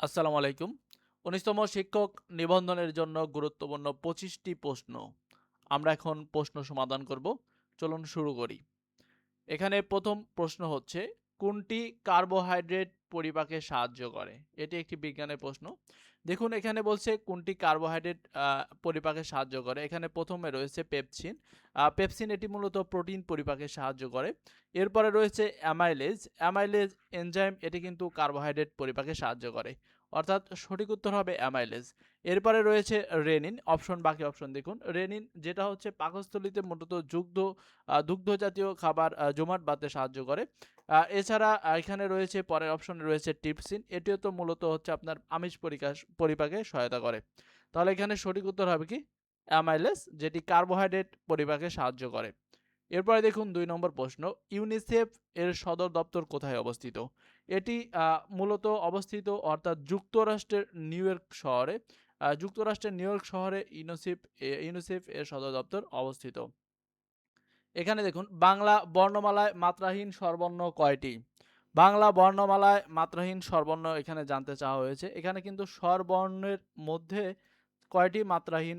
আসসালামু আলাইকুম। ১৯তম শিক্ষক নিবন্ধনের জন্য গুরুত্বপূর্ণ ২৫টি প্রশ্ন। আমরা এখন প্রশ্ন সমাধান করব। চলুন শুরু করি। এখানে ১ম প্রশ্ন হচ্ছে, কোনটি কার্বোহাইড্রেট পরিপাকে সাহায্য করে? এটি একটি বিজ্ঞানের প্রশ্ন। দেখুন এখানে বলছে কোনটি কার্বোহাইড্রেট পরিপাকে সাহায্য করে। এখানে ১ম এ রয়েছে পেপসিন। পেপসিন এটি মূলত প্রোটিন পরিপাকে সাহায্য করে। এরপরে রয়েছে অ্যামাইলেজ। অ্যামাইলেজ এনজাইম এটি কিন্তু কার্বোহাইড্রেট পরিপাকে সাহায্য করে। অর্থাৎ সঠিক উত্তর হবে অ্যামাইলেজ। এরপরে রয়েছে রেনিন। বাকি অপশন দেখুন। রেনিন যেটা হচ্ছে পাকস্থলীতে মূলত দুগ্ধ জাতীয় খাবার জমাট বাঁধতে সাহায্য করে। এছাড়া এখানে রয়েছে পরের অপশনে রয়েছে ট্রিপসিন। এটিও তো মূলত হচ্ছে আপনার আমিষ পরিপাকে সহায়তা করে। তাহলে এখানে সঠিক উত্তর হবে কি? অ্যামাইলেজ, যেটি কার্বোহাইড্রেট পরিপাকে সাহায্য করে। এরপরে দেখুন ২ নম্বর প্রশ্ন, ইউনিসেফ এর সদর দপ্তর কোথায় অবস্থিত? এটি মূলত অবস্থিত অর্থাৎ যুক্তরাষ্ট্রের নিউ ইয়র্ক শহরে ইউনিসেফ এর সদর দপ্তর অবস্থিত। এখানে দেখুন বাংলা বর্ণমালায় মাত্রাহীন স্বরবর্ণ কয়টি? বাংলা বর্ণমালায় মাত্রাহীন স্বরবর্ণ এখানে জানতে চাওয়া হয়েছে। এখানে কিন্তু স্বরবর্ণের মধ্যে কয়টি মাত্রাহীন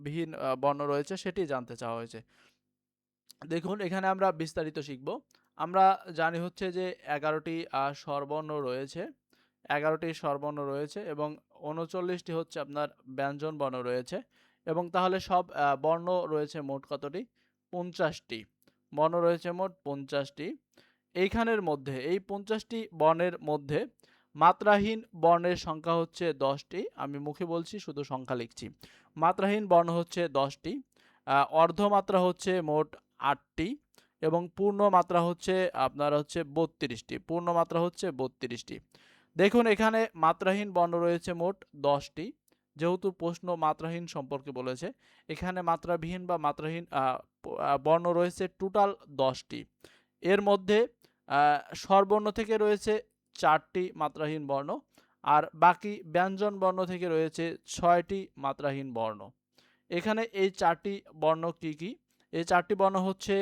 বিহীন বর্ণ রয়েছে সেটি জানতে চাওয়া হয়েছে। দেখুন এখানে আমরা বিস্তারিত শিখব। আমরা জানি হচ্ছে যে ১১টি স্বরবর্ণ রয়েছে। ১১টি স্বরবর্ণ রয়েছে এবং ৩৯টি হচ্ছে আপনার ব্যঞ্জন বর্ণ রয়েছে এবং তাহলে সব বর্ণ রয়েছে মোট কতটি? ৫০টি। বর্ণ রয়েছে মোট ৫০টি। এইখানের মধ্যে এই ৫০টি বর্ণের মধ্যে মাত্রাহীন বর্ণের সংখ্যা হচ্ছে ১০টি। আমি মুখে বলছি, শুধু সংখ্যা লিখছি। মাত্রাহীন বর্ণ হচ্ছে ১০টি। অর্ধমাত্রা হচ্ছে মোট ৮টি এবং পূর্ণ মাত্রা হচ্ছে আপনার হচ্ছে ৩২টি। পূর্ণ মাত্রা হচ্ছে ৩২টি। দেখুন এখানে মাত্রাহীন বর্ণ রয়েছে মোট ১০টি। যেহেতু প্রশ্ন মাত্রাহীন সম্পর্কে বলেছে, এখানে মাত্রাবিহীন বা মাত্রাহীন বর্ণ রয়েছে টোটাল ১০টি। এর মধ্যে স্বরবর্ণ থেকে রয়েছে ৪টি মাত্রাহীন বর্ণ আর বাকি ব্যঞ্জন বর্ণ থেকে রয়েছে ৬টি মাত্রাহীন বর্ণ। এখানে এই ৪টি বর্ণ কি কি? এই ৪টি বর্ণ হচ্ছে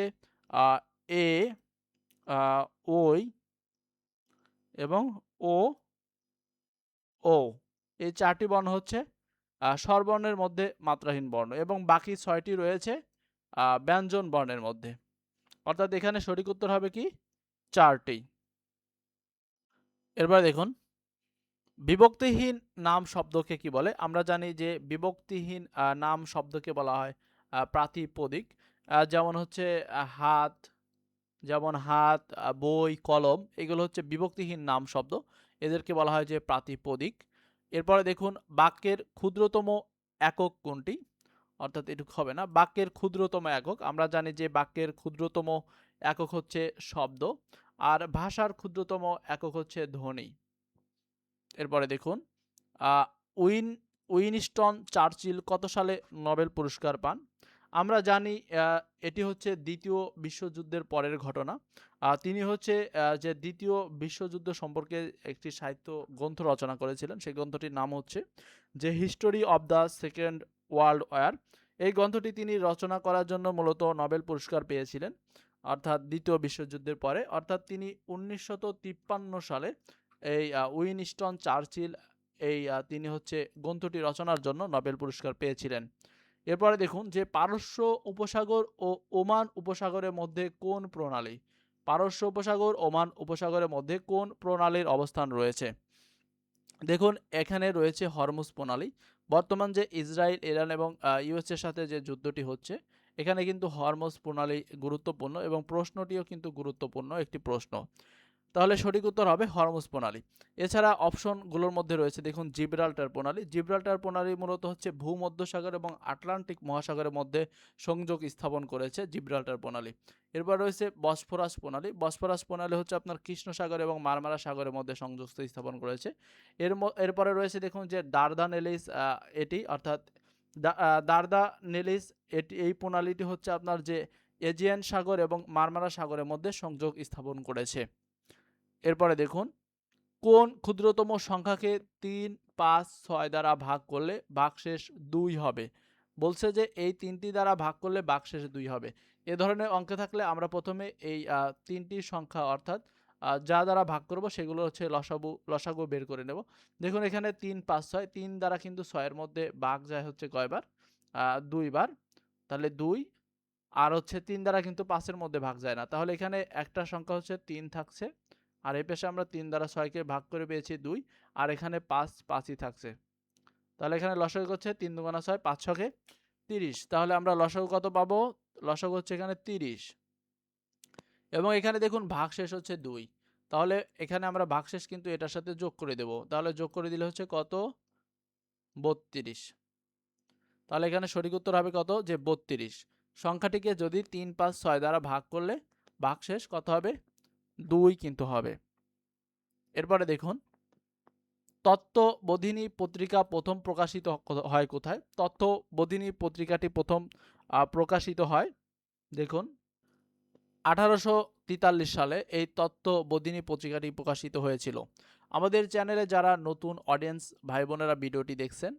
এ, ওই এবং ও, ও। এই ৪টি বর্ণ হচ্ছে স্বরবর্ণের মধ্যে মাত্রাহীন বর্ণ এবং বাকি ৬টি রয়েছে ব্যঞ্জন বর্ণের মধ্যে। অর্থাৎ এখানে সঠিক উত্তর হবে কি? ৪টি। এরপরে দেখুন বিভক্তিহীন নাম শব্দকে কি বলে? আমরা জানি যে বিভক্তিহীন নাম শব্দকে বলা হয় প্রাতিপদিক। যেমন হচ্ছে হাত, বই, কলম, এগুলো হচ্ছে বিভক্তিহীন নাম শব্দ। এদেরকে বলা হয় যে প্রাতিপদিক। এরপরে দেখুন বাক্যের ক্ষুদ্রতম একক কোনটি? অর্থাৎ এটুকু হবে না। বাক্যের ক্ষুদ্রতম একক, আমরা জানি যে বাক্যের ক্ষুদ্রতম একক হচ্ছে শব্দ আর ভাষার ক্ষুদ্রতম একক হচ্ছে ধ্বনি। এরপরে দেখুন আহ, উইন উইনস্টন চার্চিল কত সালে নোবেল পুরস্কার পান? আমরা জানি এটি হচ্ছে দ্বিতীয় বিশ্বযুদ্ধের পরের ঘটনা। তিনি হচ্ছে যে দ্বিতীয় বিশ্বযুদ্ধ সম্পর্কে একটি সাহিত্য গ্রন্থ রচনা করেছিলেন। সেই গ্রন্থটির নাম হচ্ছে যে history of the second world war. এই গ্রন্থটি তিনি রচনা করার জন্য মূলত নোবেল পুরস্কার পেয়েছিলেন, অর্থাৎ দ্বিতীয় বিশ্বযুদ্ধের পরে। অর্থাৎ তিনি ১৯৫৩ সালে এই উইনস্টন চার্চিল তিনি হচ্ছে গ্রন্থটি রচনার জন্য নোবেল পুরস্কার পেয়েছিলেন। এরপরে দেখুন যে পারস্য উপসাগর ও ওমান উপসাগরের মধ্যে কোন প্রণালী? পারস্য উপসাগর ওমান উপসাগরের মধ্যে কোন প্রণালীর অবস্থান রয়েছে? দেখুন এখানে রয়েছে হরমুজ প্রণালী। বর্তমান যে ইসরায়েল, ইরান এবং ইউএসের সাথে যে যুদ্ধটি হচ্ছে, এখানে কিন্তু হরমুজ প্রণালী গুরুত্বপূর্ণ এবং প্রশ্নটিও কিন্তু গুরুত্বপূর্ণ একটি প্রশ্ন। তাহলে সঠিক উত্তর হবে হরমুজ প্রণালী। এছাড়া অপশনগুলোর মধ্যে রয়েছে দেখুন জিব্রাল্টার প্রণালী। জিব্রাল্টার প্রণালী মূলত হচ্ছে ভূমধ্যসাগর এবং আটলান্টিক মহাসাগরের মধ্যে সংযোগ স্থাপন করেছে জিব্রাল্টার প্রণালী। এরপর রয়েছে বসফরাস প্রণালী। বসফরাস প্রণালী হচ্ছে আপনার কৃষ্ণ সাগর এবং মারমারা সাগরের মধ্যে সংযোগ স্থাপন করেছে। এরপরে রয়েছে দেখুন যে দারদানেলিস, এটি অর্থাৎ দারদানেলিস, এই প্রণালীটি হচ্ছে আপনার যে এজিয়ান সাগর এবং মারমারা সাগরের মধ্যে সংযোগ স্থাপন করেছে। এরপরে দেখুন কোন ক্ষুদ্রতম সংখ্যাকে ৩, ৫, ৬ দ্বারা ভাগ করলে ভাগশেষ ২ হবে? বলছে যে এই ৩টি দ্বারা ভাগ করলে ভাগশেষ ২ হবে। এ ধরনের অঙ্ক থাকলে আমরা প্রথমে এই ৩টি সংখ্যা অর্থাৎ যা দ্বারা ভাগ করব সেগুলো হচ্ছে লসাগু বের করে নেব। দেখুন এখানে 3 5 6, 3 দ্বারা কিন্তু 6 এর মধ্যে ভাগ যায় হচ্ছে কয়বার? 2 বার। তাহলে 2, আর হচ্ছে 3 দ্বারা কিন্তু 5 এর মধ্যে ভাগ যায় না। তাহলে এখানে একটা সংখ্যা হচ্ছে 3 থাকছে। আর এই পাশে আমরা 3 দ্বারা 6 কে ভাগ করে পেয়েছি 2, আর এখানে 5 5ই থাকছে। তাহলে এখানে লসাগু হচ্ছে 3 দুগুণা 6, 5 ছকে 30। তাহলে আমরা লসাগু কত পাবো? লসাগু হচ্ছে এখানে 30। এবং এখানে দেখুন ভাগশেষ হচ্ছে 2। তাহলে এখানে আমরা ভাগশেষ কিন্তু এটার সাথে যোগ করে দেব। তাহলে যোগ করে দিলে হচ্ছে কত? 32। তাহলে এখানে সঠিক উত্তর হবে কত? যে 32। সংখ্যাটিকে যদি 3 5 6 দ্বারা ভাগ করলে ভাগশেষ কত হবে? 2 কিন্তু হবে। এরপরে দেখুন তত্ত্ববোধিনী পত্রিকা প্রথম প্রকাশিত হয় কোথায়? তত্ত্ববোধিনী পত্রিকাটি প্রথম প্রকাশিত হয় দেখুন 1843 সালে এই তত্ত্ববোধিনী পত্রিকাটি প্রকাশিত হয়েছিল। আমাদের চ্যানেলে যারা নতুন অডিয়েন্স ভাই বোনেরা ভিডিওটি দেখছেন,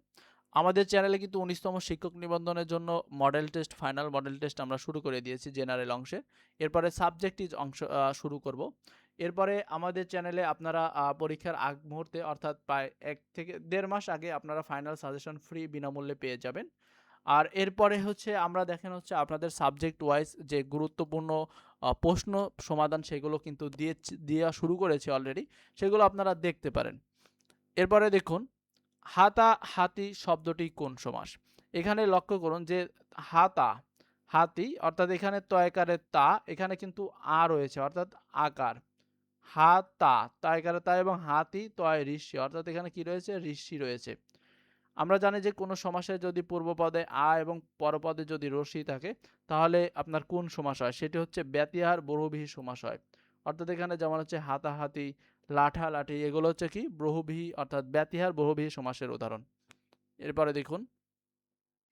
আমাদের চ্যানেলে কিন্তু 19তম শিক্ষক নিবন্ধনের জন্য model test, final model test আমরা শুরু করে দিয়েছি জেনারেল অংশে। এরপরে সাবজেক্টিভ অংশ শুরু করব। এরপরে আমাদের চ্যানেলে আপনারা পরীক্ষার আগ মুহূর্তে অর্থাৎ প্রায় 1 থেকে 1.5 মাস আগে আপনারা ফাইনাল সাজেশন ফ্রি বিনামূল্যে পেয়ে যাবেন। আর এরপরে হচ্ছে আমরা দেখেন হচ্ছে আপনাদের সাবজেক্ট ওয়াইজ যে গুরুত্বপূর্ণ প্রশ্ন সমাধান সেগুলো কিন্তু দেওয়া শুরু করেছে অলরেডি, সেগুলো আপনারা দেখতে পারেন। এরপরে দেখুন হাতি শব্দটি কোন সমাস? এখানে লক্ষ্য করুন যে হাতি অর্থাৎ এখানে তয়কারের তা, এখানে কিন্তু আ রয়েছে অর্থাৎ আকার। তয়কারে তা এবং হাতি তয় ঋষি অর্থাৎ এখানে কি রয়েছে? ঋষি রয়েছে। আমরা জানি যে কোনো সমাসে যদি পূর্বপদে আ এবং পরপদে যদি রস্যি থাকে তাহলে আপনার কোন সমাস হয়? সেটি হচ্ছে ব্যতিহার বহুব্রীহি সমাস হয়। অর্থাৎ এখানে যেমন হচ্ছে হাতাহাতি, লাঠালাঠি এগুলো হচ্ছে কি? বহুব্রীহি অর্থাৎ ব্যতিহার বহুব্রীহি সমাসের উদাহরণ। এরপরে দেখুন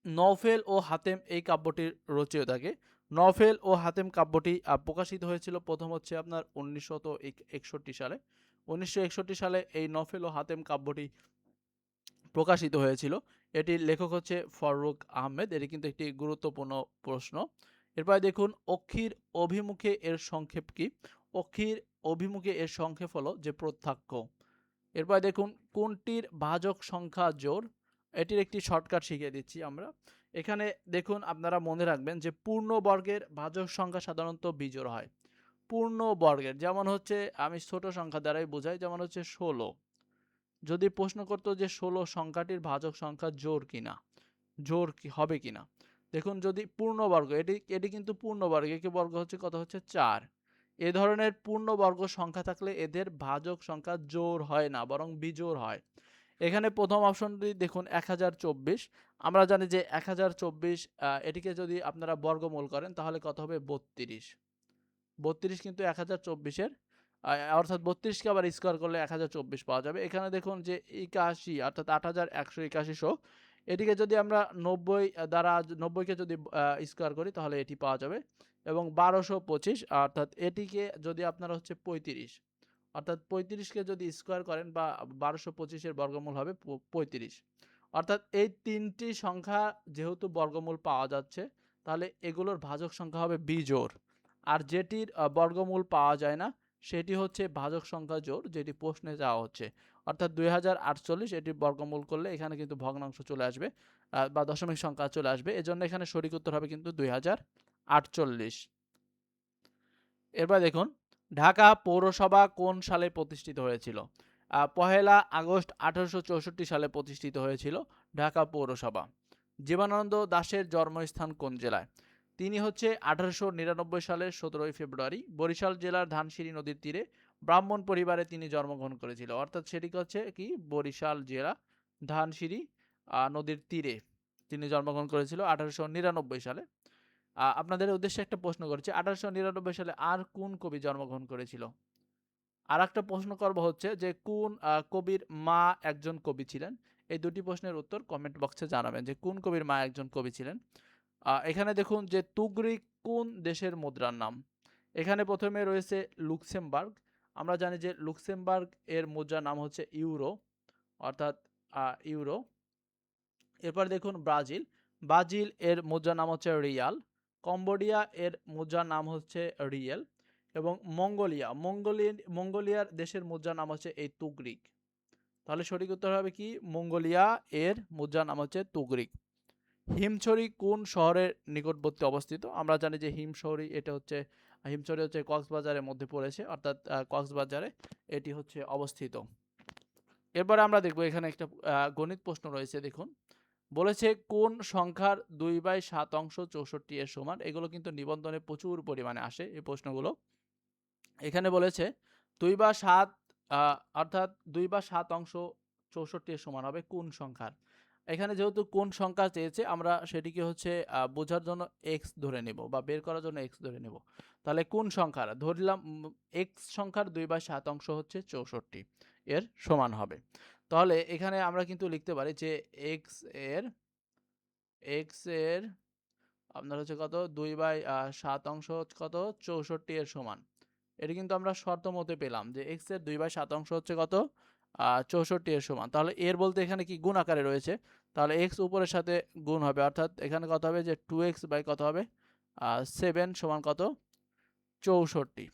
নওফেল ও হাতেম এই কাব্যটির রচয়িতাকে। নওফেল ও হাতেম কাব্যটি প্রকাশিত হয়েছিল প্রথম হচ্ছে আপনার 1961 সালে। 1961 সালে এই নওফেল ও হাতেম কাব্যটি প্রকাশিত হয়েছিল। এটির লেখক হচ্ছে ফররুখ আহমেদ। এটি কিন্তু একটি গুরুত্বপূর্ণ প্রশ্ন। এরপরে দেখুন অক্ষির অভিমুখে এর সংক্ষেপ কি? অক্ষির অভিমুখে এর সংক্ষেপ হলো যে প্রত্যাক্ষ। এরপরে দেখুন কোনটির ভাজক সংখ্যা জোড়? এটির একটি শর্টকাট শিখিয়ে দিচ্ছি আমরা। এখানে দেখুন আপনারা মনে রাখবেন যে পূর্ণ বর্গের ভাজক সংখ্যা সাধারণত বিজোড় হয়। পূর্ণ বর্গের যেমন হচ্ছে আমি ছোট সংখ্যা দ্বারাই বোঝাই, যেমন হচ্ছে 16। যদি প্রশ্ন করতো যে 16 সংখ্যাটির ভাজক সংখ্যা জোড় কিনা, জোড় কি হবে কিনা, দেখুন যদি পূর্ণবর্গ, এটি কিন্তু পূর্ণবর্গ, একে বর্গ হচ্ছে কত? হচ্ছে 4। এ ধরনের পূর্ণবর্গ সংখ্যা থাকলে এদের ভাজক সংখ্যা জোড় হয় না, বরং বিজোড় হয়। এখানে প্রথম অপশনটি দেখুন 1024। আমরা জানি যে 1024 এটিকে যদি আপনারা বর্গমূল করেন তাহলে কত হবে? 32। 32 কিন্তু 1024-এর অর্থাৎ 32কে আবার স্কোয়ার করলে 1024 পাওয়া যাবে। এখানে দেখুন যে 81 অর্থাৎ 8181 এটিকে যদি আমরা 90 দ্বারা 90কে যদি স্কোয়ার করি তাহলে এটি পাওয়া যাবে। এবং 1225 অর্থাৎ এটিকে যদি আপনারা হচ্ছে 35 অর্থাৎ 35কে যদি স্কোয়ার করেন বা 1225-এর বর্গমূল হবে 35। অর্থাৎ এই তিনটি সংখ্যা যেহেতু বর্গমূল পাওয়া যাচ্ছে তাহলে এগুলোর ভাজক সংখ্যা হবে বিজোড়। আর যেটির বর্গমূল পাওয়া যায় না সেটি হচ্ছে ভাজক সংখ্যা জোড়, যেটি প্রশ্নে চাওয়া হচ্ছে। অর্থাৎ 2048 এটির বর্গমূল করলে এখানে কিন্তু ভগ্নাংশ চলে আসবে বা দশমিক সংখ্যা চলে আসবে। এজন্য এখানে সঠিক উত্তর হবে কিন্তু 2048। এরপর দেখুন ঢাকা পৌরসভা কোন সালে প্রতিষ্ঠিত হয়েছিল? 1 আগস্ট 1864 সালে প্রতিষ্ঠিত হয়েছিল ঢাকা পৌরসভা। জীবনানন্দ দাশের জন্মস্থান কোন জেলায়? তিনি হচ্ছে 1899 সালের 17 ফেব্রুয়ারি বরিশাল জেলার ধানসিঁড়ি নদীর তীরে ব্রাহ্মণ পরিবারে তিনি জন্মগ্রহণ করেছিল। অর্থাৎ সেটি হচ্ছে কি? বরিশাল জেলা ধানসিঁড়ি নদীর তীরে তিনি জন্মগ্রহণ করেছিল 1899 সালে। আপনাদের উদ্দেশ্যে একটা প্রশ্ন করছি, 1899 সালে আর কোন কবি জন্মগ্রহণ করেছিল? আর একটা প্রশ্ন করব হচ্ছে যে কোন কবির মা একজন কবি ছিলেন? এই দুটি প্রশ্নের উত্তর কমেন্ট বক্সে জানাবেন যে কোন কবির মা একজন কবি ছিলেন। এখানে দেখুন যে তুগরিক কোন দেশের মুদ্রার নাম? এখানে প্রথমে রয়েছে লুক্সেমবার্গ। আমরা জানি যে লুক্সেমবার্গ এর মুদ্রার নাম হচ্ছে ইউরো অর্থাৎ ইউরো। এরপর দেখুন ব্রাজিল এর মুদ্রার নাম হচ্ছে রিয়াল। কম্বোডিয়া এর মুদ্রার নাম হচ্ছে রিয়েল। এবং মঙ্গোলিয়ার দেশের মুদ্রার নাম হচ্ছে এই তুগরিক। তাহলে সঠিক উত্তর হবে কি মঙ্গোলিয়া, এর মুদ্রার নাম হচ্ছে তুগরিক। হিমছড়ি কোন শহরের নিকটবর্তী অবস্থিত? আমরা জানি যে হিমছড়ি হচ্ছে কক্সবাজারের মধ্যে পড়েছে, অর্থাৎ কক্সবাজারে এটি হচ্ছে অবস্থিত। এরপরে আমরা দেখব এখানে একটা গণিত প্রশ্ন রয়েছে। দেখুন বলেছে কোন সংখ্যার 2/7 অংশ 64 এর সমান। এগুলো কিন্তু নিবন্ধনে প্রচুর পরিমাণে আসে এই প্রশ্নগুলো। এখানে বলেছে 2/7 অর্থাৎ 2/7 অংশ 64 এর সমান হবে কোন সংখ্যার। এখানে যেহেতু কোন সংখ্যা চেয়েছে, আমরা সেটিকে হচ্ছে বোঝার জন্য এক্স ধরে নেব বা বের করার জন্য এক্স ধরে নেব। তাহলে কোন সংখ্যার ধরলাম এক্স সংখ্যার 2/7 অংশ হচ্ছে 64 এর সমান হবে। তাহলে এখানে আমরা কিন্তু লিখতে পারি যে এক্স এর আপনার হচ্ছে কত 2/7 অংশ হচ্ছে কত 64 এর সমান। এটি কিন্তু আমরা শর্ত মতে পেলাম যে x এর 2/7 অংশ হচ্ছে কত 64 এর সমান। তাহলে এর বলতে এখানে কি গুণ আকারে রয়েছে, তাহলে x উপরের সাথে গুণ হবে, অর্থাৎ এখানে কত হবে যে 2x বাই কত হবে 7 সমান কত 64।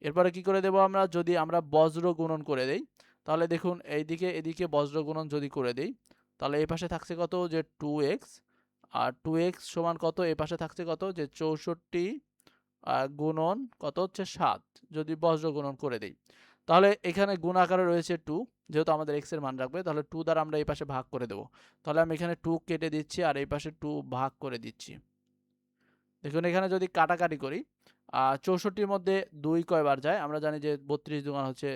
এরপরে কি করে দেব আমরা, যদি আমরা বজ্র গুণন করে দেই, তাহলে দেখুন এইদিকে এদিকে বজ্র গুণন যদি করে দেই, তাহলে এই পাশে থাকছে কত যে 2x, আর 2x সমান কত এই পাশে থাকছে কত যে 64 গুণন কত হচ্ছে 7, যদি বজ্র গুণন করে দেই, তাহলে এখানে গুণ আকারে রয়েছে 2, যেহেতু আমাদের x এর মান রাখবে, তাহলে 2 দ্বারা আমরা এই পাশে ভাগ করে দেব। তাহলে আমি এখানে 2 কেটে দিচ্ছি আর এই পাশে 2 ভাগ করে দিচ্ছি। দেখুন এখানে যদি কাটাকাটি করি 64-র মধ্যে 2 কয়বার যায়, আমরা জানি যে 32 দুগুণ হচ্ছে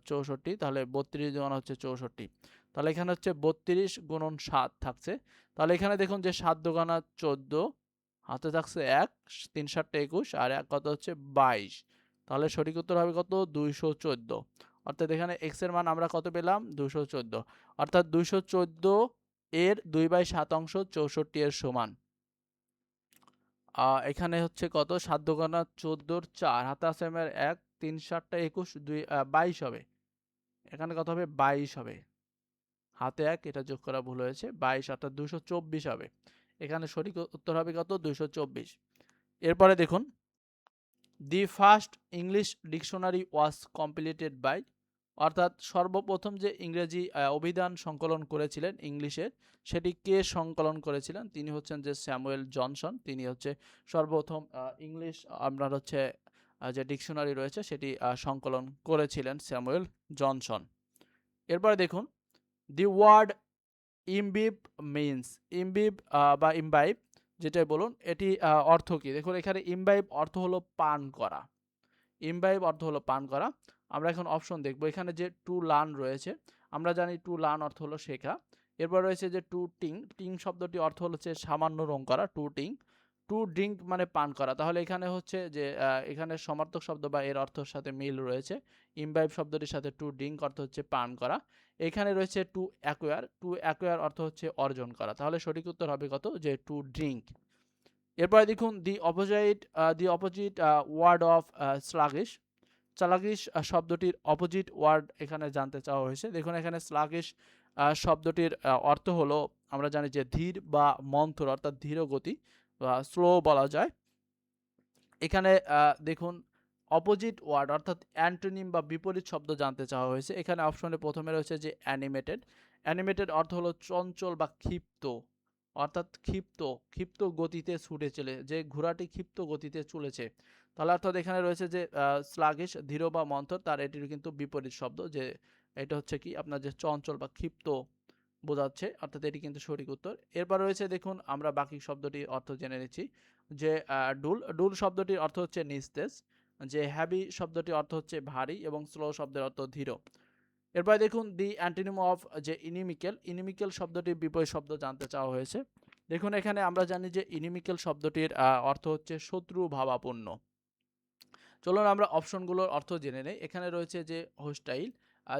64, তাহলে 32 দুগুণ হচ্ছে 64, তাহলে এখানে হচ্ছে 32 গুণন 7 থাকছে। তাহলে এখানে দেখুন যে 7 দুগুণা 14, হাতে থাকছে 1, 3 7 21 আর 1 কত হচ্ছে 22। তাহলে সঠিক উত্তর হবে কত 214। অর্থাৎ এখানে x এর মান আমরা কত পেলাম 214, অর্থাৎ 214 এর 2/7 অংশ 64 এর সমান। এখানে হচ্ছে কত 7 দুগুণা 14, 4 হাতে আছে আমার 1, 3 7 21, 2 22 হবে। এখানে কত হবে 22 হবে, হাতে 1 এটা যোগ করা ভুল হয়েছে, 22 অর্থাৎ 224 হবে। এখানে সঠিক উত্তর হবে কত 224। এরপরে দেখুন the first English dictionary was completed by, অর্থাৎ সর্বপ্রথম যে ইংরেজি অভিধান সংকলন করেছিলেন ইংলিশের, সেটি কে সংকলন করেছিলেন? তিনি হচ্ছেন যে স্যামুয়েল জনসন। তিনি হচ্ছে সর্বপ্রথম ইংলিশ আপনার হচ্ছে যে ডিকশনারি রয়েছে সেটি সংকলন করেছিলেন স্যামুয়েল জনসন। এরপরে দেখুন দি ওয়ার্ড ইমবিব মিন্স, ইমবিব বা ইমবাইব যেটাই বলুন, এটি অর্থ কি? দেখুন এখানে ইমবাইব অর্থ হলো পান করা, ইমবাইব অর্থ হলো পান করা। আমরা এখন অপশন দেখব, এখানে যে টু লার্ন রয়েছে, আমরা জানি টু লার্ন অর্থ হলো শেখা। এরপর রয়েছে যে টু টিং, টিং শব্দটি অর্থ হচ্ছে সামান্য রং করা, টু টিং। টু ড্রিঙ্ক মানে পান করা, তাহলে এখানে হচ্ছে যে এখানে সমার্থক শব্দ বা এর অর্থের সাথে মিল রয়েছে। ইমবাইব শব্দটির সাথে টু ড্রিঙ্ক অর্থ হচ্ছে পান করা। এখানে রয়েছে টু অ্যাকোয়ার, টু অ্যাকোয়ার অর্থ হচ্ছে অর্জন করা, তাহলে সঠিক উত্তর হবে কত যে টু ড্রিঙ্ক। এরপরে দেখুন the opposite word of sluggish, sluggish শব্দটির অপোজিট ওয়ার্ড এখানে জানতে চাওয়া হয়েছে। দেখুন এখানে স্লাগিশ শব্দটির অর্থ হলো, আমরা জানি যে ধীর বা মন্থর, অর্থাৎ ধীর গতি বা স্লো বলা যায়। এখানে দেখুন অপোজিট ওয়ার্ড অর্থাৎ অ্যান্টোনিম বা বিপরীত শব্দ জানতে চাওয়া হয়েছে। এখানে অপশনে প্রথমে রয়েছে যে অ্যানিমেটেড, অ্যানিমেটেড অর্থ হলো চঞ্চল বা ক্ষিপ্ত, অর্থাৎ ক্ষিপ্ত গতিতে ছুটে চলে, যে ঘোড়াটি ক্ষিপ্ত গতিতে চলেছে। তাহলে অর্থাৎ এখানে রয়েছে যে স্লাগিশ ধীর বা মন্থর, তার এটির কিন্তু বিপরীত শব্দ, যে এটা হচ্ছে কি আপনার যে চঞ্চল বা ক্ষিপ্ত বোঝাচ্ছে, অর্থাৎ এটি কিন্তু সঠিক উত্তর। এরপর রয়েছে দেখুন আমরা বাকি শব্দটির অর্থ জেনে নিচ্ছি, যে ডুল শব্দটির অর্থ হচ্ছে নিস্তেজ, যে হ্যাভি শব্দটির অর্থ হচ্ছে ভারী এবং স্লো শব্দের অর্থ ধীর। এরপর দেখুন দি অ্যান্টোনিম অফ যে ইনিমিক্যাল, ইনিমিক্যাল শব্দটির বিপরীত শব্দ জানতে চাওয়া হয়েছে। দেখুন এখানে আমরা জানি যে ইনিমিক্যাল শব্দটির অর্থ হচ্ছে শত্রু ভাবাপন্ন। চলুন আমরা অপশনগুলোর অর্থ জেনে নেই। এখানে রয়েছে যে হোস্টাইল,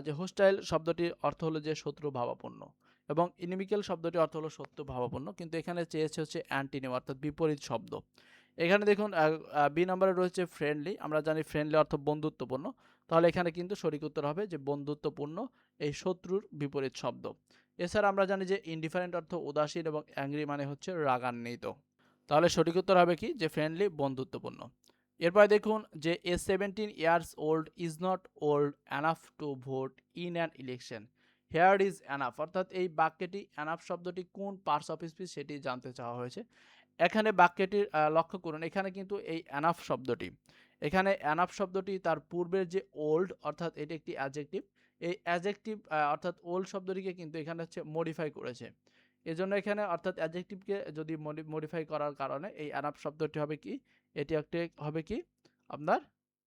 যে হোস্টাইল শব্দটির অর্থ হলো যে শত্রু ভাবাপন্ন, এবং ইনিমিক্যাল শব্দটির অর্থ হলো শত্রু ভাবাপন্ন, কিন্তু এখানে চেয়েছে হচ্ছে অ্যান্টিনিম অর্থাৎ বিপরীত শব্দ। এখানে দেখুন বি নম্বরে রয়েছে ফ্রেন্ডলি, আমরা জানি ফ্রেন্ডলি অর্থ বন্ধুত্বপূর্ণ, তাহলে এখানে কিন্তু সঠিক উত্তর হবে যে বন্ধুত্বপূর্ণ এই শত্রুর বিপরীত শব্দ। এছাড়া আমরা জানি যে ইনডিফারেন্ট অর্থ উদাসীন এবং অ্যাংরি মানে হচ্ছে রাগান্বিত, তাহলে সঠিক উত্তর হবে কি যে ফ্রেন্ডলি বন্ধুত্বপূর্ণ। এরপরে দেখুন যে এ 17 years old is not old enough to vote in an election, hair is enough, অর্থাৎ এই বাক্যটি অ্যানাফ শব্দটি কোন পার্টস অফ স্পিচ সেটি জানতে চাওয়া হয়েছে। এখানে বাক্যটির লক্ষ্য করুন, এখানে কিন্তু এই অ্যানাফ শব্দটি, এখানে অ্যানাফ শব্দটি তার পূর্বের যে ওল্ড অর্থাৎ এটি একটি অ্যাডজেক্টিভ, এই অ্যাডজেক্টিভ অর্থাৎ ওল্ড শব্দটিকে কিন্তু এখানে হচ্ছে মডিফাই করেছে। এজন্য এখানে অর্থাৎ অ্যাডজেক্টিভকে যদি মডিফাই করার কারণে এই অ্যানাফ শব্দটি হবে কি, এটি একটি হবে কি আপনার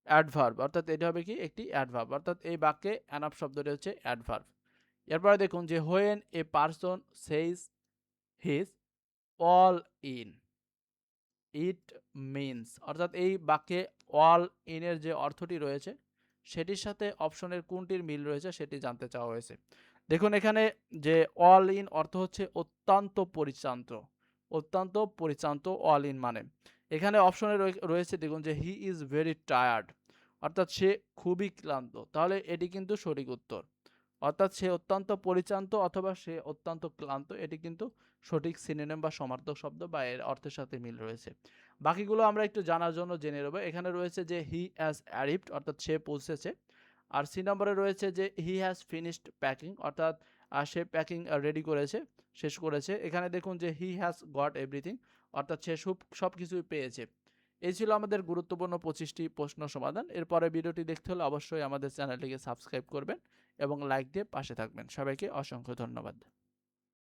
অ্যাডভার্ব, অর্থাৎ এটি হবে কি একটি অ্যাডভার্ব, অর্থাৎ এই বাক্যে অ্যানাফ শব্দটি হচ্ছে অ্যাডভার্ব। এরপরে দেখুন যে when a person সেইজ his all in it means, অর্থাৎ এই বাক্যে অল ইনের যে অর্থটি রয়েছে সেটির সাথে অপশনের কোনটির মিল রয়েছে সেটি জানতে চাওয়া হয়েছে। দেখুন এখানে যে অল ইন অর্থ হচ্ছে অত্যন্ত পরিচান্ত, অত্যন্ত পরিচান্ত অল ইন মানে। এখানে অপশনে রয়েছে দেখুন যে হি ইজ ভেরি টায়ার্ড, অর্থাৎ সে খুবই ক্লান্ত, তাহলে এটি কিন্তু সঠিক উত্তর। অর্থাৎ সে অত্যন্ত পরিচান্ত অথবা সে অত্যন্ত ক্লান্ত, এটি কিন্তু সঠিক সিনোনিম বা সমার্থক শব্দ বা এর অর্থের সাথে মিল রয়েছে। বাকিগুলো আমরা একটু জানার জন্য জেনে নেব। এখানে রয়েছে যে হি হ্যাজ অ্যারিভড, অর্থাৎ সে পৌঁছেছে। আর সি নম্বরে রয়েছে যে হি হ্যাজ ফিনিশড প্যাকিং, অর্থাৎ সে প্যাকিং রেডি করেছে, শেষ করেছে। এখানে দেখুন যে হি হ্যাজ গট এভরিথিং, অর্থাৎ সে সব কিছুই পেয়েছে। এই ছিল আমাদের গুরুত্বপূর্ণ 25টি প্রশ্ন সমাধান। এরপরে ভিডিওটি দেখতে হলে অবশ্যই আমাদের চ্যানেলটিকে সাবস্ক্রাইব করবেন এবং লাইক দিয়ে পাশে থাকবেন। সবাইকে অসংখ্য ধন্যবাদ।